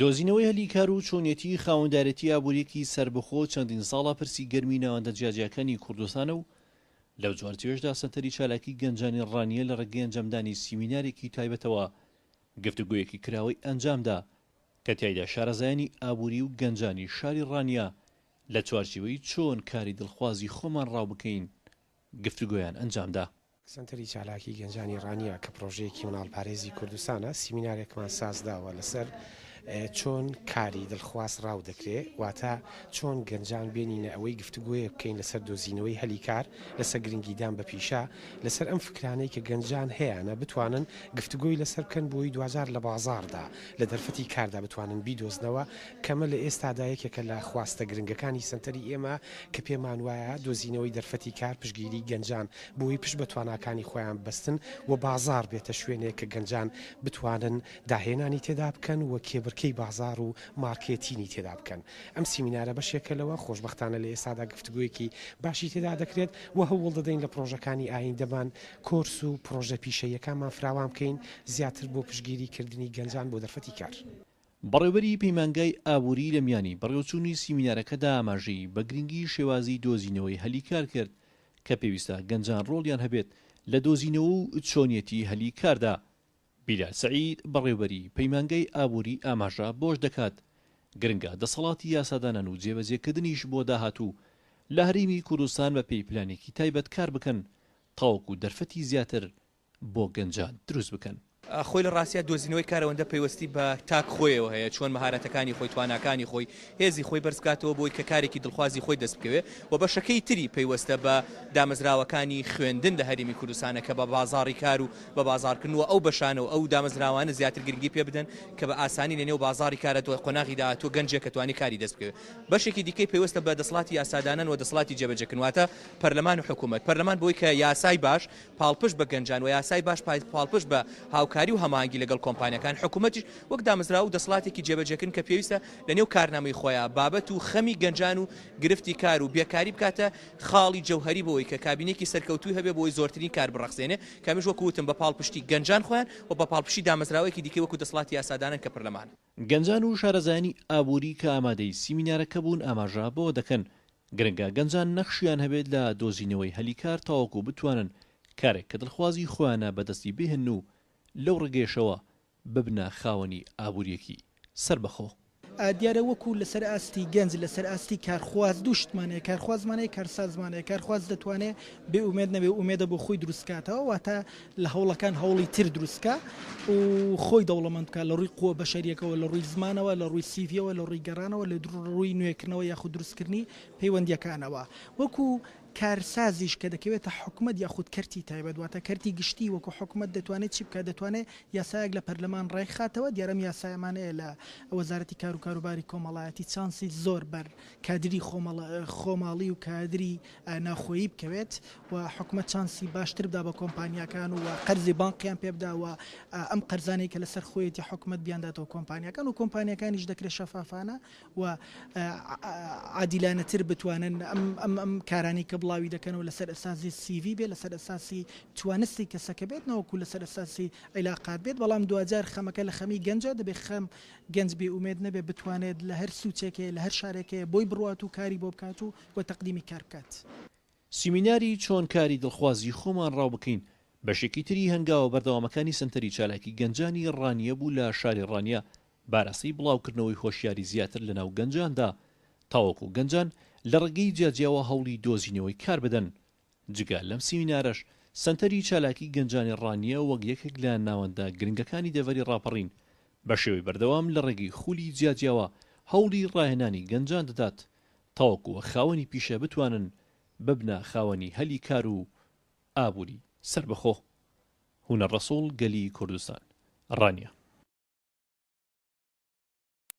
دۆزینەوەی هەلیکار و چۆنیەتی خاوەندارەتی ئابوووریەکی سربەخۆ چەندین ساڵە پرسی گەرمی ناوەندە جیاجیەکانی کوردستانە و لەو جوارتیێشدا سەنتەری چالاکی گەنجانی ڕانیە لە ڕێگەی ئەنجامدانی سیمینارێکی تایبەتەوە گفتوگویەکی کراوەی ئەنجامدا کە تیایدا شارەزایانی ئابووری و گەنجانی شاری ڕانیە لە چوارچێوەی چۆن کاری دڵخوازی خۆمان ڕاو بکەین گفتوگۆیان ئەنجامدا. سنتەری چالاکی گەنجانی ڕانیە کە پرۆژەیەکی مناڵپارێزی کوردستانە سیمینارێکمان سازداوە لەسەر چۆن کاری دڵخواز ڕاو دەکرێت واتە چۆن گەنجان بێنینە ئەوەی گفتوگوۆیە بکەین لەسەر دۆزینەوەی هەلیکار لەسەر گرنگیدان بە پیشە لەسەر ئەم فکرانەی کە گەنجان هەیەە بتوانن گفتوگۆی لەسەر بکەن بۆی دوجار لە بازاردا لە دەرفەتی کاردا بتوانن بیدۆزنەوە کەمە لە ئێستادا یەکێکە لە خواستە گرنگەکانی سنتەری ئێمە کە پێمان وایە دۆزینەوەی دەرفەتی کار پشگیری گەنجان بۆی پشت بە تواناکانی خۆیان بەستن و بازار بێتە شوێنێک کە گەنجان بتوانن داهێنانی تێدا بکەن و کێبرکەی بازار و مارکێتینی تێدا بکەن. ئەم سیمینارە بەشێکەوە خۆشبەختانە لە ئێستادا گفتوگویەکی باشی تێدا دەکرێت و هەوڵ دەدەین لە پرۆژەکانی ئایندەمان کۆرس و پرۆژە پیشەیەکانمان فراوان بکەین زیاتر بۆ پشگیری کردنی گەنجان بۆ دەرفەتی کار. بەڕێوەبەری پەیمانگای ئابووری لە میانی بەڕێوەچوونی سیمینارەکەدا ئاماژەی بە گرنگی شێوازی دۆزینەوەی هەلیکار کرد کە پێویستە گەنجان ڕۆڵیان هەبێت لە دۆزینەوە و چۆنیەتی هەلیکاردا. بیلال سەعید بەڕێوەبەری پەیمانگای ئابووری ئاماژە بۆش دەکات گرنگە دەسەڵاتی یاسادانان و جێبەجێکردنیش بۆ داهاتوو لە هەرێمی کوردستان بە پێی پلانێکی تایبەت کار بکەن تاوەکو دەرفەتی زیاتر بۆ گەنجان دروست بکەن. خۆی لە ڕاستیە دۆزینەوەی کارەوەندە پەیوەستی بە تاک خۆیەوە هەیە چۆن مەهارەتەکانی خۆی تواناکانی خۆی هێزی خۆی بەرزکاتەوە بۆی کە کارێکی دڵخوازی خۆی دەست بکەوێت و بەشەکەی تری پەیوەستە بە دامەزراوەکانی خوێندن لە هەرێمی کوردستانە کە بە بازاڕی کار و بە بازارکردنەوە ئەو بەشانەوە ئەو دامەزراوانە زیاتر گرنگی پێ بدەن کە بە ئاسانی لە نێو بازاڕی کارەوە قۆناغی داهاتوە گەنجێک کە توانی کاری دەست بکەوێت. بەشێکی دیکەی پەیوەستە بە دەسەڵاتی یاسادانان و دەسەڵاتی جێبەجێکردنواتە پەرلەمان و حکوومەت پەرلەمان بۆی کە یاسای باش پاڵپشت بە گەنجان و یاسای باش پاڵپشت بە هاوکاری و هەماهەنگی لەگەڵ کۆمپانیەکان حکوومەتیش وەک دامەزرا و دەسەڵاتێکی جێبەجێکردن کە پێویستە لە نێو کارنامەی خۆیان بابەت و خەمی گەنجان و گرفتی کار و بێکاری بکاتە خاڵی جەوهەری بۆی کە کابینێکی سەرکەوتوی هەبێ بۆی زۆرترین کار بڕەخسێنێ کامیش وەکوتم بە پاڵپشتی گەنجان خۆیان و بە پاڵپشتی دامەزراوەیەکی دیکە وەکو دەسەڵاتی یاسادانن کە پەرلەمان. گەنجان و شارەزایانی ئابووری کە ئامادەی سیمینارەکە بوون ئاماژە بۆ دەکەن گرنگە گەنجان نەخشیان هەبێت لە دۆزینەوەی هەلیکار تاوەکو بتوانن کارێک کە دڵخوازی خۆیانە بەدەستی بهێن و لەو ڕگەیشەوە ببنە خاوەنی ئابووریەکی سربەخۆ. دیارە وەکو لەسەر ئاستی گەنج لەسەر ئاستی کارخواز دووشتمانەیە کارخوازمانەیە کارسازمانەیە کارخواز دەتوانێت بێ ئومێد نەبێ ئومێدە بۆ خۆی دروستکاتەوە واتە لە هەوڵەکان هەوڵی تر دروستکە و خۆی دەوڵەمەندکە لە ڕووی قووە بەشەریەکەوە لە ڕووی زمانەوە لە ڕووی سیڤیەوە لە ڕووی گەڕانەوە لە ڕووی نوێکردنەوە یاخود دروستکردنی پەیوەندیەکانەوە وەکو کارسازیش کە دەکەوێتە حکومەت یاخود کەرتی تایبەت واتە کەرتی گشتی وەکو حکومەت دەتوانێت چی بکات دەتوانێت یاسایەک لە پەرلەمان ڕێکخاتەوە دیارەم یاسایەمانەیە لە وەزارەتی کار و کاروباری کۆمەڵایەتی چانسی زۆر بەر کادری خۆماڵی و کادری ناخۆیی بکەوێت و حکومەت چانسی باشتر بدا بە کۆمپانیەکان و قەرزی بانقیان پێ بداوە ئەم قەرزانەی کە لەسەر خۆیەتی حکومەت بیانداتەوە کۆمپانیەکان و کۆمپانیەکانیش دەکرێت شەفافانە و عادیلانەتر بتوانن ئەم کارانی کە بڵاوی دەکەنەوە لەسەر ئەساسی سیڤی بێت لەسەر ئەساسی توانستی کەسەکە بێت نەوەکو لەسەر ئەساسی عیلاقات بێت بەڵام دوجار خەمەکە لە خەمی گەنجە دەبێت خەم گەنج بێ ئومێد نەبێت بتوانێت لە هەر سوچێکێ لە هەر شارێکەیە بۆی بڕوات و کاری بۆ بکات و تەقدیمی کار بکات. سیمیناری چۆن کاری دڵخوازی خۆمان ڕاو بکەین بەشێکی تری هەنگاوە بەردەوامەکانی سنتەری چالاکی گەنجانی ڕانیە بوو لە شاری ڕانیە باراسی بڵاوکردنەوەی هۆشیاری زیاتر لە ناو گەنجاندا تاوەکو گەنجان لە ڕێگەی جیاجیاوە هەوڵی دۆزینەوەی کار بدەن. جگە لەم سیمینارەش سنتەری چالاکی گەنجانی ڕانیە وەک یەکێک لە ناوەندە گرنگەکانی دەڤەری ڕاپەڕین بە شێوەی بەردەوام لە ڕێگەی خولی جیاجیاوە هەوڵی ڕاهێنانی گەنجان دەدات تاوەکو خاوەنی پیشە بتوانن ببنە خاوەنی هەلیکار و ئابووری سربەخۆ. هونەر ڕەسوڵ گەلی کوردستان ڕانیە.